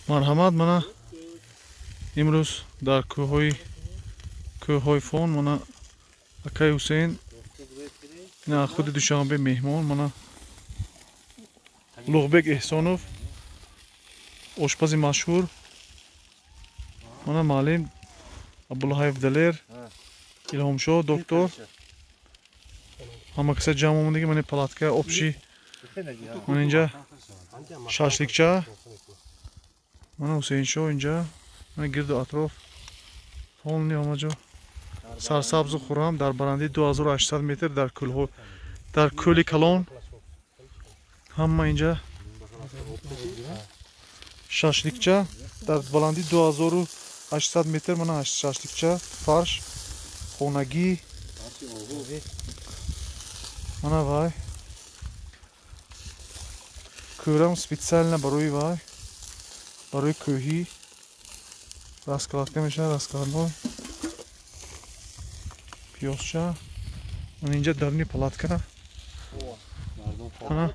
Marhamat, mana imroz dar ko'hhoy fon mana akay Husayn ina xudi Dushanbe mehmon mana Ulug'bek Ehsonov oshpazi mashhur mana Malim Abdullayev Daler Ilhomsho doktor hamma kisa jam omdagi mana palatka общий mana inja shashlikcha mana Husayncho inja mana girdi atrof polni hamma jo sarsabzu xuram dar barandi 2800 metr dar ko'li kalon hamma inja shashlikcha dar balandi 2800 metr mana shashlikcha farsh xonagi mana vay ko'ram специально барои ko'hi раскладка мешавад раскладной пиёзча mana inja darni palatka mana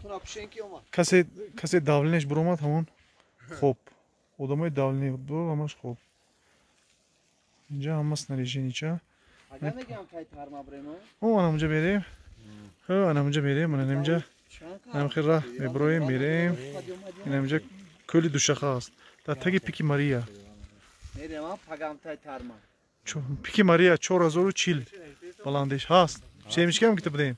касе давленияш биромад ҳамон хуб одамои давления буд ҳамаш хуб инҷа ҳама снаряженияча анамҷа берем анамҷа берем mana инҷа намхира меброем берем инамҷа кӯли душаха аст дар таги пики Мария пики Мария 4040 баландиш ҳаст семечкам гита будем